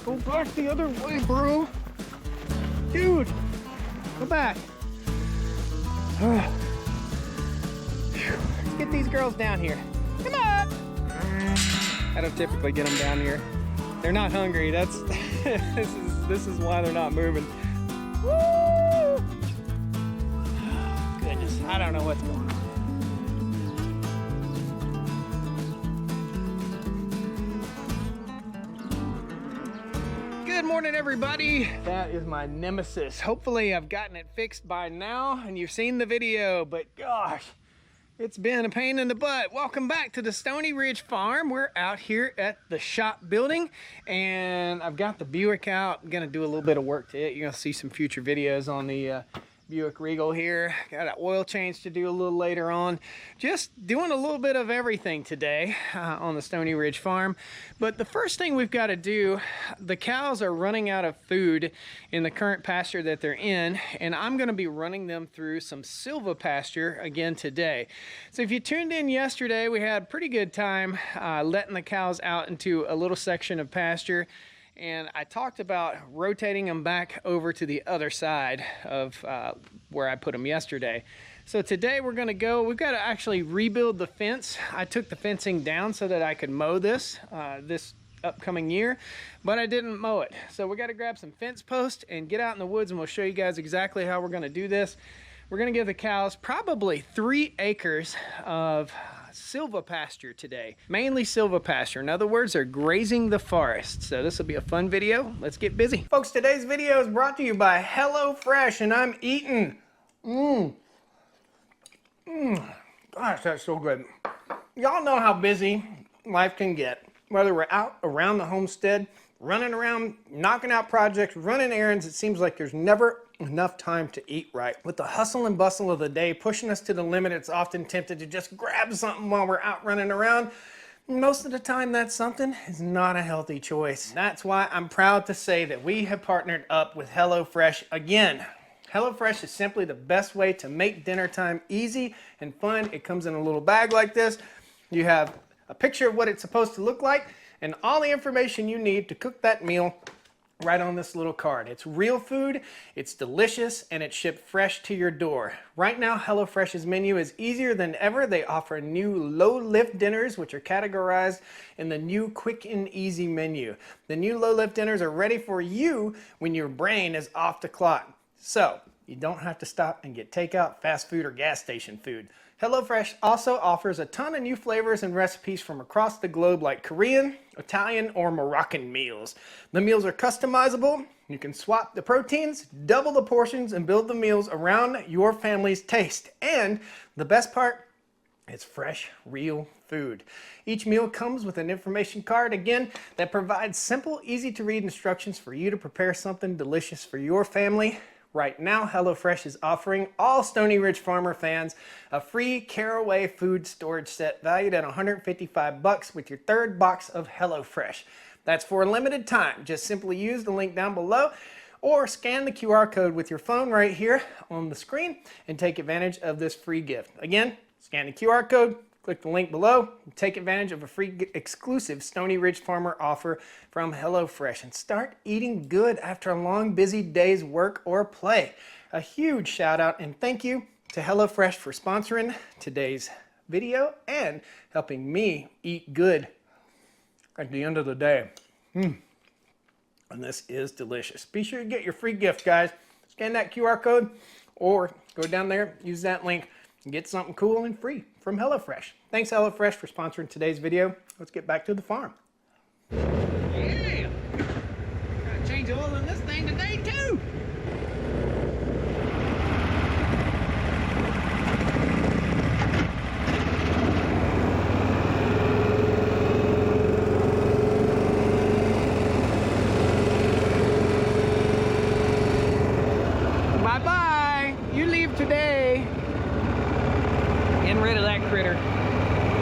Go back the other way, bro. Dude, go back. Let's get these girls down here. Come on. I don't typically get them down here. They're not hungry. That's this is why they're not moving. Woo! Goodness, I don't know what's going on. Good morning, everybody. That is my nemesis. Hopefully I've gotten it fixed by now and you've seen the video, but gosh, it's been a pain in the butt. Welcome back to the Stoney Ridge Farm. We're out here at the shop building and I've got the Buick out. I'm gonna do a little bit of work to it. You're gonna see some future videos on the Buick Regal here. Got an oil change to do a little later on. Just doing a little bit of everything today on the Stoney Ridge Farm. But the first thing we've got to do, the cows are running out of food in the current pasture that they're in, and I'm going to be running them through some Silvopasture again today. So if you tuned in yesterday, we had a pretty good time letting the cows out into a little section of pasture. And I talked about rotating them back over to the other side of where I put them yesterday. So today we're gonna go, we've got to actually rebuild the fence. I took the fencing down so that I could mow this upcoming year, but I didn't mow it. So we got to grab some fence posts and get out in the woods, and we'll show you guys exactly how we're gonna do this. We're gonna give the cows probably 3 acres of Silvopasture today, mainly Silvopasture. In other words, they're grazing the forest. So this will be a fun video. Let's get busy. Folks, today's video is brought to you by HelloFresh, and I'm eating. Gosh, that's so good. Y'all know how busy life can get, whether we're out around the homestead, running around, knocking out projects, running errands. It seems like there's never enough time to eat right. With the hustle and bustle of the day pushing us to the limit, it's often tempted to just grab something while we're out running around. Most of the time, that something is not a healthy choice. That's why I'm proud to say that we have partnered up with HelloFresh again. HelloFresh is simply the best way to make dinner time easy and fun. It comes in a little bag like this. You have a picture of what it's supposed to look like and all the information you need to cook that meal right on this little card. It's real food, it's delicious, and it's shipped fresh to your door. Right now, HelloFresh's menu is easier than ever. They offer new low-lift dinners, which are categorized in the new quick and easy menu. The new low-lift dinners are ready for you when your brain is off the clock. So, you don't have to stop and get takeout, fast food, or gas station food. HelloFresh also offers a ton of new flavors and recipes from across the globe, like Korean, Italian, or Moroccan meals. The meals are customizable. You can swap the proteins, double the portions, and build the meals around your family's taste. And the best part, it's fresh, real food. Each meal comes with an information card, again, that provides simple, easy to read instructions for you to prepare something delicious for your family. Right now, HelloFresh is offering all Stoney Ridge Farmer fans a free Caraway food storage set valued at $155 with your 3rd box of HelloFresh. That's for a limited time. Just simply use the link down below or scan the QR code with your phone right here on the screen and take advantage of this free gift. Again, scan the QR code, click the link below, and take advantage of a free exclusive Stoney Ridge Farmer offer from HelloFresh and start eating good after a long, busy day's work or play. A huge shout out and thank you to HelloFresh for sponsoring today's video and helping me eat good at the end of the day. And this is delicious. Be sure to get your free gift, guys. Scan that QR code or go down there, use that link, and get something cool and free from HelloFresh. Thanks, HelloFresh, for sponsoring today's video. Let's get back to the farm. Yeah! Gotta change oil in this thing today, too! Bye-bye! You leave today. Getting rid of that critter.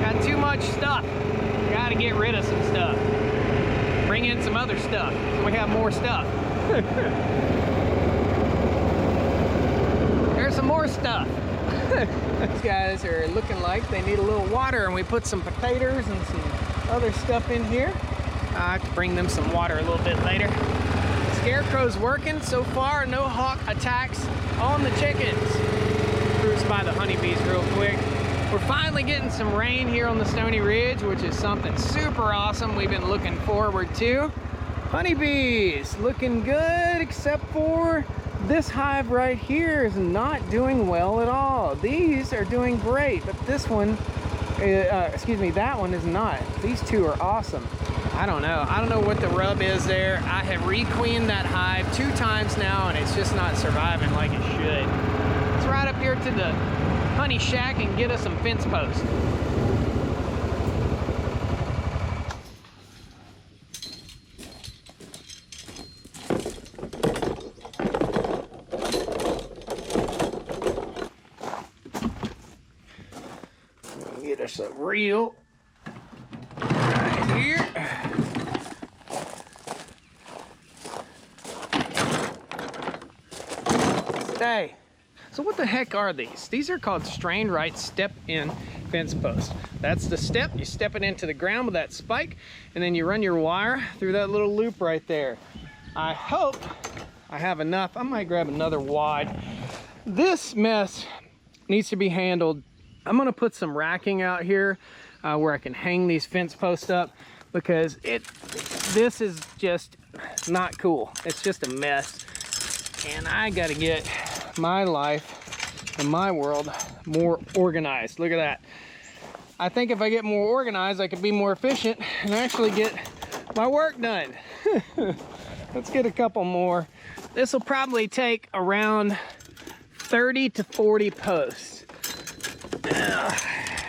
Got too much stuff. Gotta get rid of some stuff. Bring in some other stuff so we have more stuff. There's some more stuff. These guys are looking like they need a little water, and we put some potatoes and some other stuff in here. I can bring them some water a little bit later. Scarecrow's working so far, no hawk attacks on the chickens. Cruise by the honeybees real quick. We're finally getting some rain here on the Stoney Ridge, which is something super awesome we've been looking forward to. Honeybees looking good, except for this hive right here is not doing well at all. These are doing great, but this one, that one is not. These two are awesome. I don't know what the rub is there. I have requeened that hive 2 times now, and it's just not surviving like it should. Let's ride up here to the honey shack and get us some fence posts. Get us a reel right here. Stay. So what the heck are these? These are called strained right step-in fence posts. That's the step. You step it into the ground with that spike, and then you run your wire through that little loop right there. I hope I have enough. I might grab another wad. This mess needs to be handled. I'm gonna put some racking out here where I can hang these fence posts up, because this is just not cool. It's just a mess. And I gotta get my life and my world more organized. Look at that. I think if I get more organized, I could be more efficient and actually get my work done. Let's get a couple more. This will probably take around 30 to 40 posts.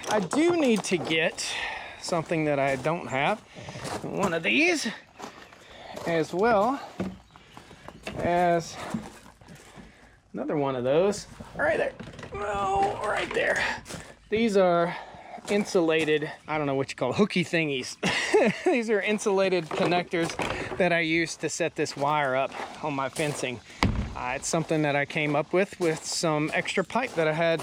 I do need to get something that I don't have. One of these, as well as another one of those. Right there. Oh, right there. These are insulated, I don't know what you call it, hooky thingies. These are insulated connectors that I use to set this wire up on my fencing. It's something that I came up with some extra pipe that I had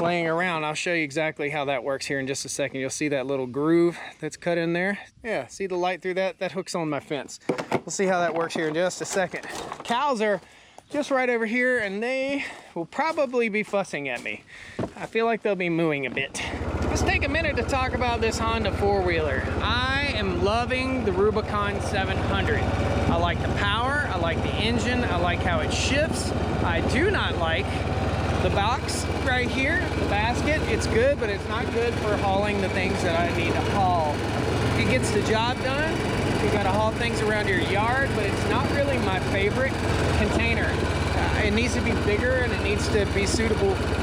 laying around. I'll show you exactly how that works here in just a second. You'll see that little groove that's cut in there. Yeah, see the light through that? That hooks on my fence. We'll see how that works here in just a second. Cows are just right over here, and they will probably be fussing at me. I feel like they'll be mooing a bit. Let's take a minute to talk about this Honda four-wheeler. I am loving the Rubicon 700. I like the power, I like the engine, I like how it shifts. I do not like the box right here, the basket. It's good, but it's not good for hauling the things that I need to haul. It gets the job done. You gotta haul things around your yard, but it's not really my favorite container. It needs to be bigger, and it needs to be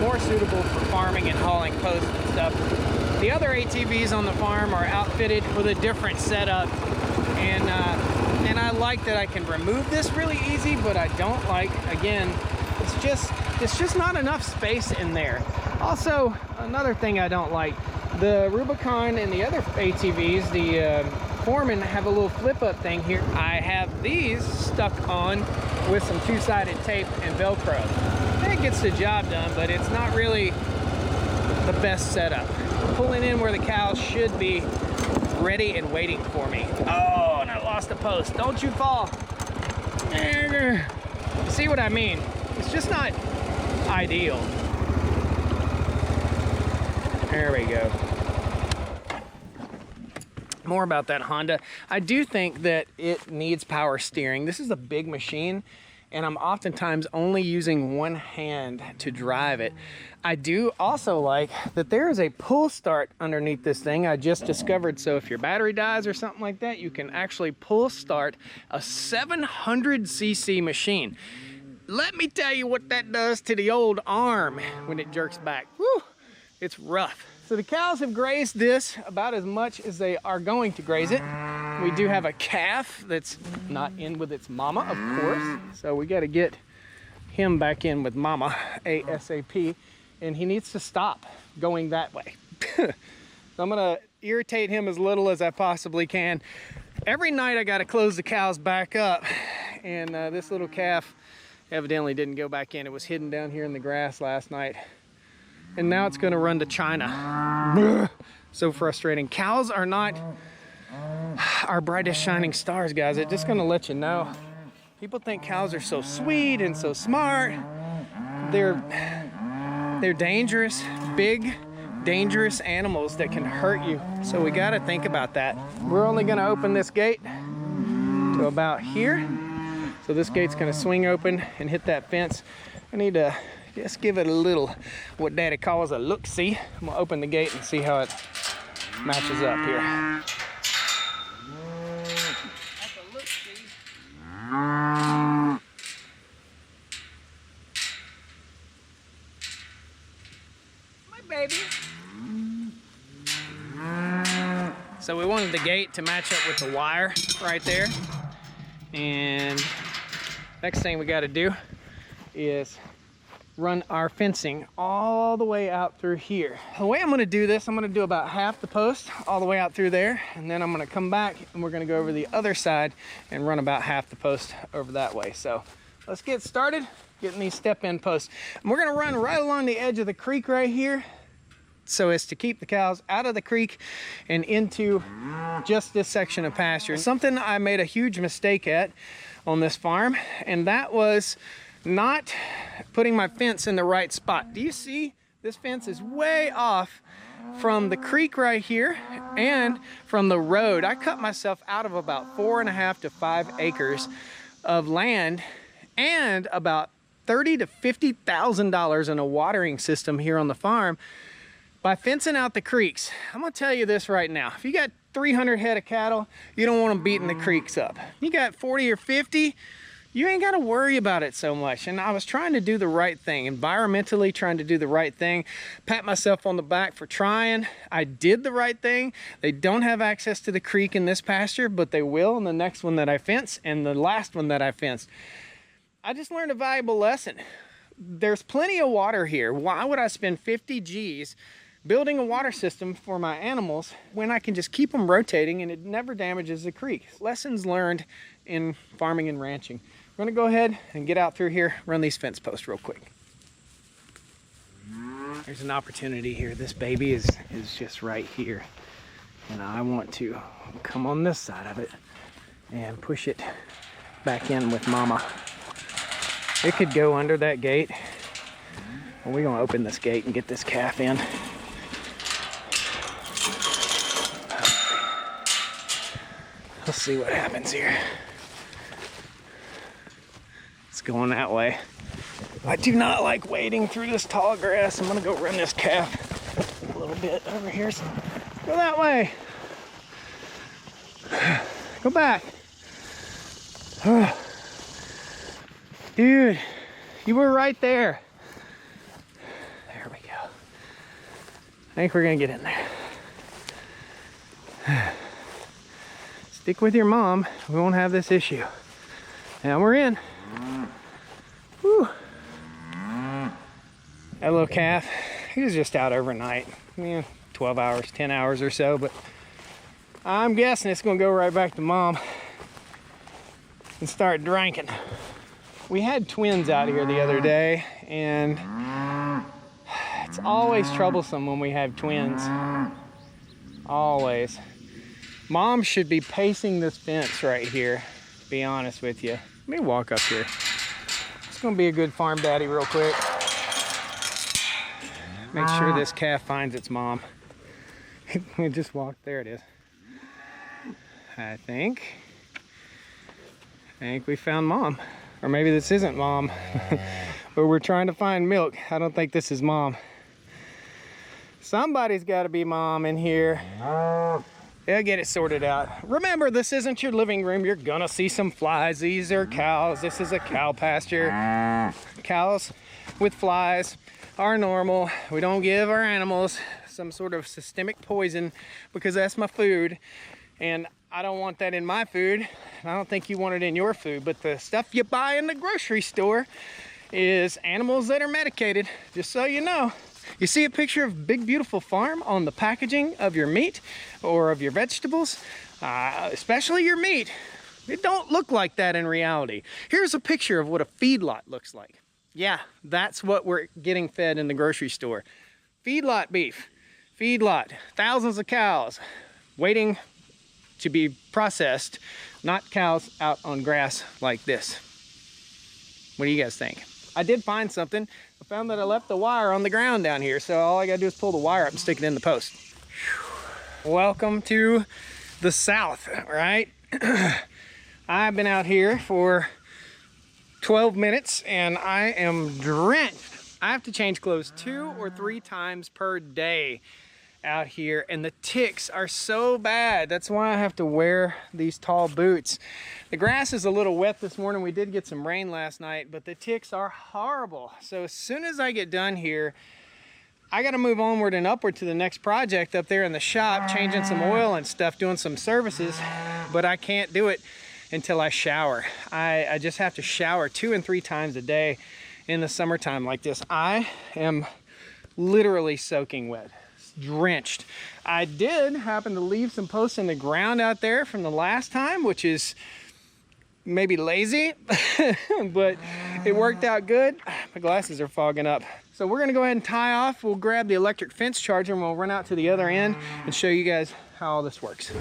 more suitable for farming and hauling posts and stuff. The other ATVs on the farm are outfitted with a different setup, and I like that I can remove this really easy, but I don't like, again, it's just not enough space in there. Also, another thing I don't like, the Rubicon and the other ATVs, the Foreman, have a little flip-up thing here. I have these stuck on with some two-sided tape and Velcro. It gets the job done, but it's not really the best setup. Pulling in where the cows should be ready and waiting for me. Oh, and I lost a post. Don't you fall. See what I mean? It's just not ideal. There we go. More about that Honda. I do think that it needs power steering. This is a big machine, and I'm oftentimes only using one hand to drive it. I do also like that there is a pull start underneath this thing. I just discovered, so if your battery dies or something like that, you can actually pull start a 700cc machine. Let me tell you what that does to the old arm when it jerks back. Woo, it's rough. So the cows have grazed this about as much as they are going to graze it. We do have a calf that's not in with its mama, of course. So we got to get him back in with mama ASAP, and he needs to stop going that way. So I'm gonna irritate him as little as I possibly can. Every night I got to close the cows back up, and this little calf evidently didn't go back in. It was hidden down here in the grass last night, and now it's going to run to China. So frustrating. Cows are not our brightest shining stars, guys. It's just gonna let you know. People think cows are so sweet and so smart. They're dangerous, big, dangerous animals that can hurt you. So we gotta think about that. We're only gonna open this gate to about here. So this gate's gonna swing open and hit that fence. I need to just give it a little, what Daddy calls a look-see. I'm gonna open the gate and see how it matches up here. That's a look-see. My baby. So we wanted the gate to match up with the wire right there. And next thing we got to do is run our fencing all the way out through here. The way I'm going to do this, I'm going to do about half the post all the way out through there, and then I'm going to come back and we're going to go over the other side and run about half the post over that way. So let's get started getting these step-in posts. And we're going to run right along the edge of the creek right here, so as to keep the cows out of the creek and into just this section of pasture. Something I made a huge mistake at on this farm, and that was not putting my fence in the right spot. Do you see? This fence is way off from the creek right here and from the road. I cut myself out of about 4.5 to 5 acres of land and about $30,000 to $50,000 in a watering system here on the farm by fencing out the creeks. I'm gonna tell you this right now. If you got 300 head of cattle, you don't want them beating the creeks up. You got 40 or 50, you ain't gotta worry about it so much. And I was trying to do the right thing, environmentally trying to do the right thing, pat myself on the back for trying. I did the right thing. They don't have access to the creek in this pasture, but they will in the next one that I fence and the last one that I fenced. I just learned a valuable lesson. There's plenty of water here. Why would I spend 50 G's building a water system for my animals when I can just keep them rotating and it never damages the creek? Lessons learned in farming and ranching. We're gonna go ahead and get out through here, run these fence posts real quick. There's an opportunity here. This baby is just right here. And I want to come on this side of it and push it back in with mama. It could go under that gate. Well, we're gonna open this gate and get this calf in. Let's see what happens here. It's going that way. I do not like wading through this tall grass. I'm gonna go run this calf a little bit over here. So go that way. Go back. Dude, you were right there. There we go. I think we're gonna get in there. Stick with your mom. We won't have this issue. And we're in. Whew. That little calf, he was just out overnight. 12 hours, 10 hours or so, but I'm guessing it's gonna go right back to mom and start drinking. We had twins out here the other day, and it's always troublesome when we have twins. Always. Mom should be pacing this fence right here, to be honest with you. Let me walk up here. It's gonna be a good farm daddy real quick. Make sure this calf finds its mom. We just walked, there it is. I think we found mom. Or maybe this isn't mom. But we're trying to find milk. I don't think this is mom. Somebody's gotta be mom in here. Yeah, get it sorted out. Remember, this isn't your living room. You're gonna see some flies. These are cows. This is a cow pasture. Cows with flies are normal. We don't give our animals some sort of systemic poison because that's my food. And I don't want that in my food. I don't think you want it in your food. But the stuff you buy in the grocery store is animals that are medicated, just so you know. You see a picture of Big Beautiful Farm on the packaging of your meat or of your vegetables, especially your meat. It don't look like that in reality. Here's a picture of what a feedlot looks like. Yeah, that's what we're getting fed in the grocery store. Feedlot beef, feedlot, thousands of cows waiting to be processed, not cows out on grass like this. What do you guys think? I did find something. I found that I left the wire on the ground down here, so all I gotta do is pull the wire up and stick it in the post. Welcome to the South, right? I've been out here for 12 minutes and I am drenched. I have to change clothes 2 or 3 times per day out here, and the ticks are so bad. That's why I have to wear these tall boots. The grass is a little wet this morning. We did get some rain last night, but the ticks are horrible. So as soon as I get done here, I gotta move onward and upward to the next project up there in the shop, changing some oil and stuff, doing some services, but I can't do it until I shower. I just have to shower 2 and 3 times a day in the summertime like this. I am literally soaking wet, drenched. I did happen to leave some posts in the ground out there from the last time, which is maybe lazy, but it worked out good. My glasses are fogging up. So we're gonna go ahead and tie off. We'll grab the electric fence charger and we'll run out to the other end and show you guys how all this works.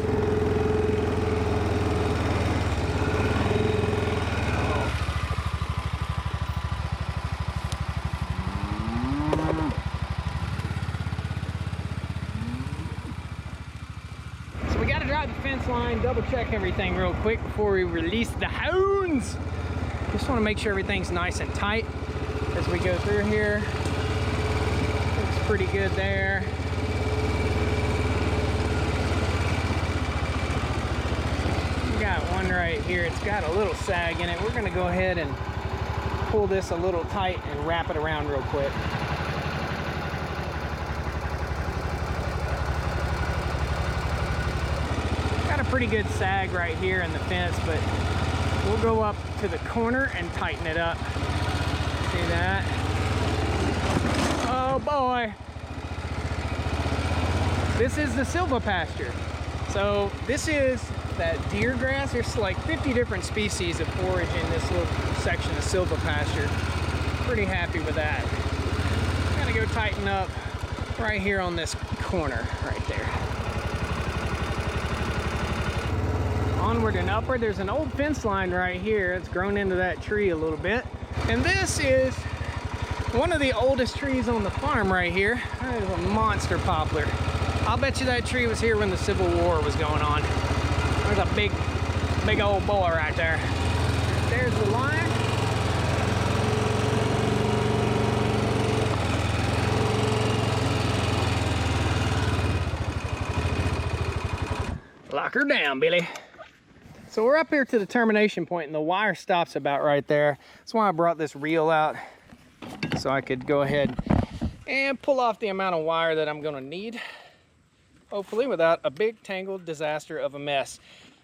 Line, double check everything real quick before we release the hounds. Just want to make sure everything's nice and tight as we go through here. Looks pretty good there. We got one right here. It's got a little sag in it. We're going to go ahead and pull this a little tight and wrap it around real quick. Pretty good sag right here in the fence, but we'll go up to the corner and tighten it up. See that? Oh boy. This is the Silvopasture. So this is that deer grass. There's like 50 different species of forage in this little section of Silvopasture. Pretty happy with that. Gotta go tighten up right here on this corner right there. Onward and upward. There's an old fence line right here. It's grown into that tree a little bit. And this is one of the oldest trees on the farm right here. That is a monster poplar. I'll bet you that tree was here when the Civil War was going on. There's a big old boy right there. There's the line. Lock her down, Billy. So we're up here to the termination point and the wire stops about right there. That's why I brought this reel out, so I could go ahead and pull off the amount of wire that I'm gonna need, hopefully without a big tangled disaster of a mess.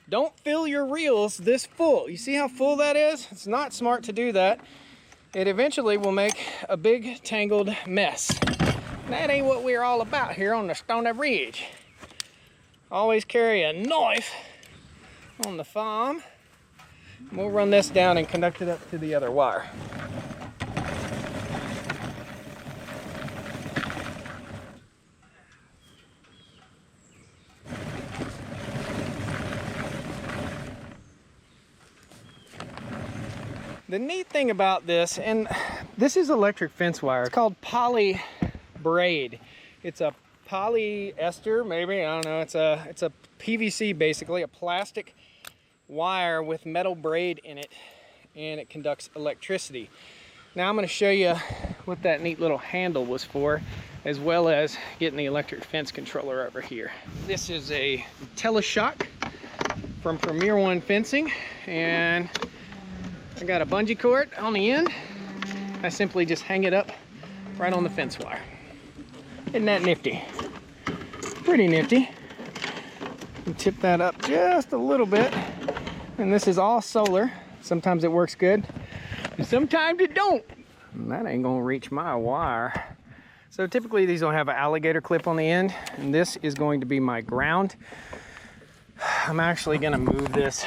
Don't fill your reels this full. You see how full that is? It's not smart to do that. It eventually will make a big tangled mess. That ain't what we're all about here on the Stoney Ridge. Always carry a knife on the farm. We'll run this down and connect it up to the other wire. The neat thing about this, and this is electric fence wire, it's called poly braid. It's a polyester, maybe, I don't know. It's a PVC, basically a plastic wire with metal braid in it, and it conducts electricity. Now I'm going to show you what that neat little handle was for, as well as getting the electric fence controller over here. This is a teleshock from Premier One Fencing, and I got a bungee cord on the end. I simply just hang it up right on the fence wire. Isn't that nifty? Pretty nifty. And tip that up just a little bit. And this is all solar. Sometimes it works good, and sometimes it don't. And that ain't gonna reach my wire. So typically these don't have an alligator clip on the end, and this is going to be my ground. I'm actually gonna move this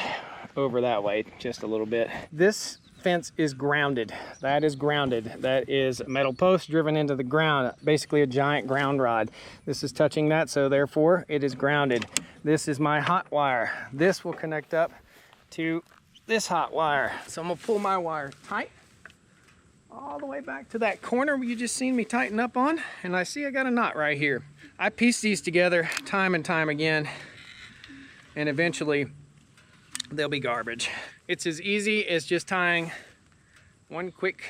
over that way just a little bit. This fence is grounded. That is grounded. That is a metal post driven into the ground, basically a giant ground rod. This is touching that, so therefore it is grounded. This is my hot wire. This will connect up to this hot wire. So I'm gonna pull my wire tight all the way back to that corner you just seen me tighten up on, and I see I got a knot right here. I piece these together time and time again, and eventually they'll be garbage. It's as easy as just tying one quick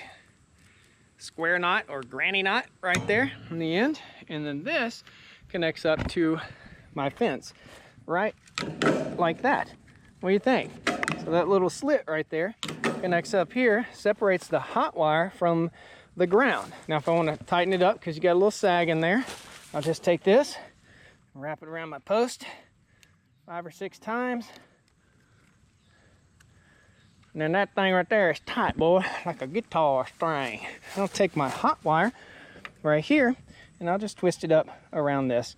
square knot or granny knot right there on the end, and then this connects up to my fence right like that. What do you think? So that little slit right there connects up here, separates the hot wire from the ground. Now if I want to tighten it up, because you got a little sag in there, I'll just take this and wrap it around my post 5 or 6 times. And then that thing right there is tight, boy, like a guitar string. I'll take my hot wire right here and I'll just twist it up around this.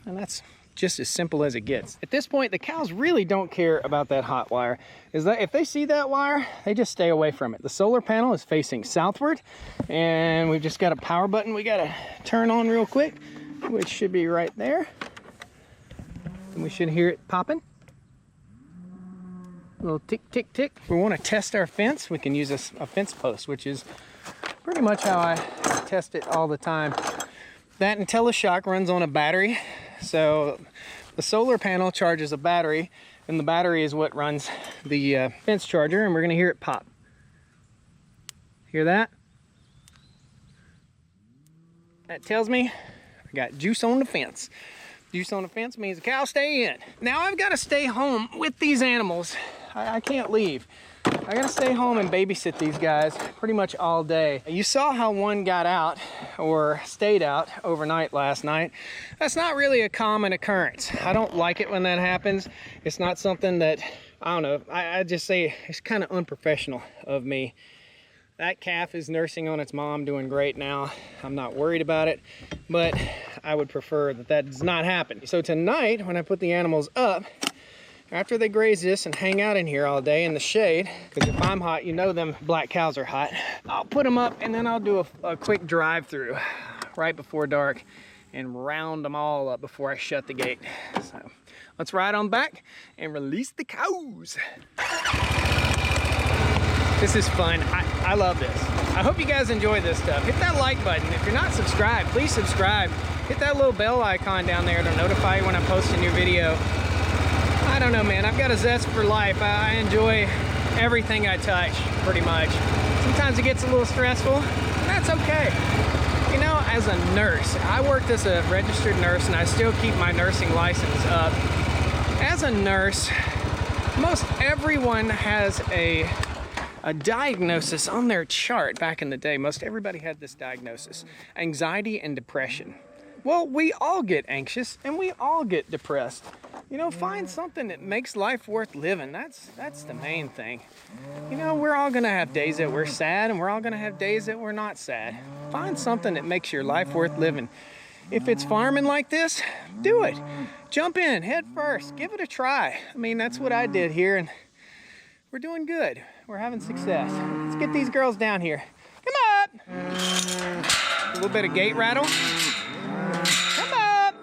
And that's just as simple as it gets. At this point, the cows really don't care about that hot wire. Is that if they see that wire, they just stay away from it. The solar panel is facing southward, and we've just got a power button we gotta turn on real quick, which should be right there. And we should hear it popping. A little tick, tick, tick. If we want to test our fence, we can use a fence post, which is pretty much how I test it all the time. That IntelliShock runs on a battery. So the solar panel charges a battery, and the battery is what runs the fence charger, and we're gonna hear it pop. Hear that? That tells me I got juice on the fence. Juice on the fence means the cows stay in. Now I've got to stay home with these animals. I can't leave. I gotta stay home and babysit these guys pretty much all day. You saw how one got out or stayed out overnight last night. That's not really a common occurrence. I don't like it when that happens. It's not something that, I don't know, I just say it's kind of unprofessional of me. That calf is nursing on its mom, doing great now. I'm not worried about it, but I would prefer that that does not happen. So tonight, when I put the animals up, after they graze this and hang out in here all day in the shade, because if I'm hot, you know them black cows are hot, I'll put them up and then I'll do a quick drive through right before dark and round them all up before I shut the gate. So let's ride on back and release the cows. This is fun. I love this. I hope you guys enjoy this stuff. Hit that like button. If you're not subscribed, please subscribe. Hit that little bell icon down there to notify you when I post a new video. I don't know, man. I've got a zest for life. I enjoy everything I touch, pretty much. Sometimes it gets a little stressful, and that's okay. You know, as a nurse, I worked as a registered nurse, and I still keep my nursing license up. As a nurse, most everyone has a diagnosis on their chart. Back in the day, most everybody had this diagnosis: anxiety and depression. Well, we all get anxious and we all get depressed. You know, find something that makes life worth living. That's the main thing. You know, we're all gonna have days that we're sad, and we're all gonna have days that we're not sad. Find something that makes your life worth living. If it's farming like this, do it. Jump in, head first, give it a try. I mean, that's what I did here, and we're doing good. We're having success. Let's get these girls down here. Come up. A little bit of gate rattle. Come up.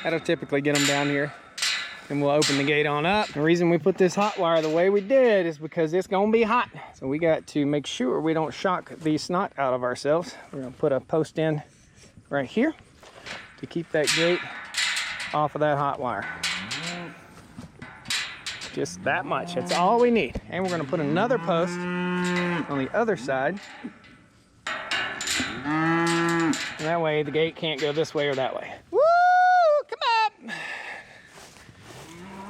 That'll typically get them down here. And we'll open the gate on up. The reason we put this hot wire the way we did is because it's gonna be hot. So we got to make sure we don't shock the snot out of ourselves. We're gonna put a post in right here to keep that gate off of that hot wire. Just that much, that's all we need. And we're gonna put another post on the other side. And that way the gate can't go this way or that way. Woo, come up.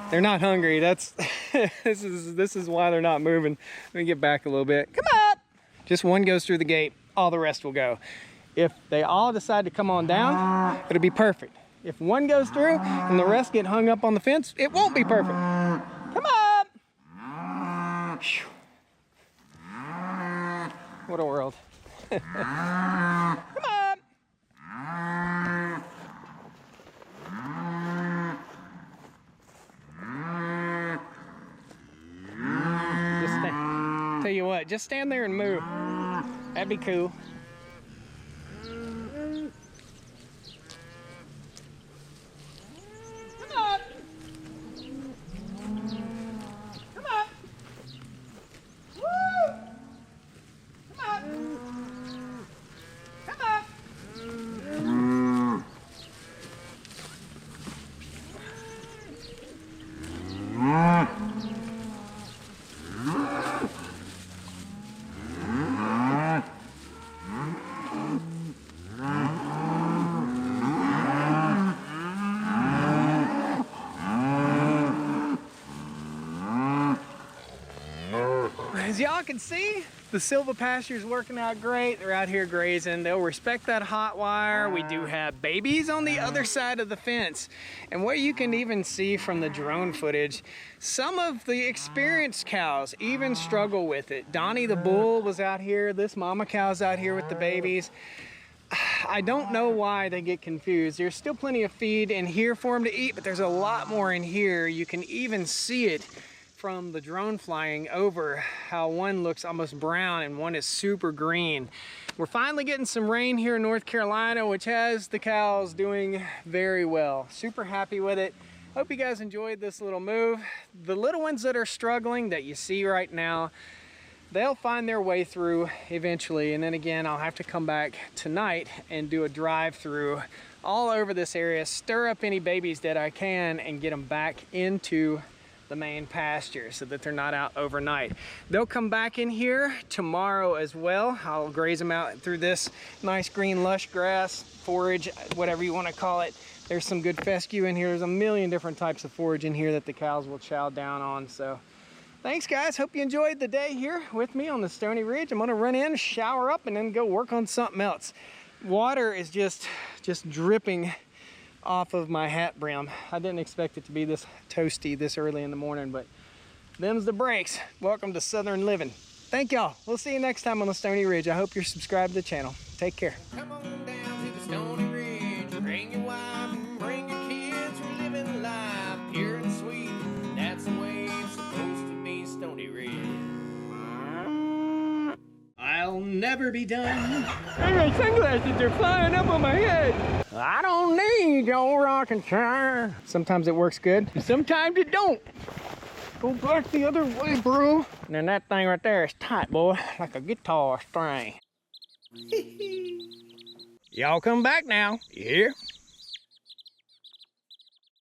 They're not hungry, that's, this is why they're not moving. Let me get back a little bit. Come up. Just one goes through the gate, all the rest will go. If they all decide to come on down, it'll be perfect. If one goes through and the rest get hung up on the fence, it won't be perfect. Come up! What a world. Come up! Tell you what, just stand there and move. That'd be cool. Come on. Come on. Woo! Come on. Come on. As y'all can see, the Silvopasture is working out great. They're out here grazing. They'll respect that hot wire. We do have babies on the other side of the fence. And what you can even see from the drone footage, some of the experienced cows even struggle with it. Donnie the bull was out here. This mama cow's out here with the babies. I don't know why they get confused. There's still plenty of feed in here for them to eat, but there's a lot more in here. You can even see it from the drone flying over, how one looks almost brown and one is super green. We're finally getting some rain here in North Carolina, which has the cows doing very well. Super happy with it. Hope you guys enjoyed this little move. The little ones that are struggling that you see right now, they'll find their way through eventually. And then again, I'll have to come back tonight and do a drive through all over this area, stir up any babies that I can and get them back into the main pasture so that they're not out overnight. They'll come back in here tomorrow as well. I'll graze them out through this nice green lush grass, forage, whatever you want to call it. There's some good fescue in here. There's a million different types of forage in here that the cows will chow down on. So thanks guys, hope you enjoyed the day here with me on the Stoney Ridge. I'm gonna run in, shower up, and then go work on something else. Water is just dripping off of my hat brim. I didn't expect it to be this toasty this early in the morning, but them's the breaks. Welcome to Southern living. Thank y'all. We'll see you next time on the Stoney Ridge. I hope you're subscribed to the channel. Take care. Come on down to the Stoney Ridge. Bring your wife and bring your kids. We're living life pure and sweet. That's the way it's supposed to be, Stoney Ridge. I'll never be done. Hey, my sunglasses are flying up on my head. I don't need your rocking chair. Sometimes it works good, sometimes it don't. Go back the other way, bro. And then that thing right there is tight, boy, like a guitar string. Y'all come back now, you hear?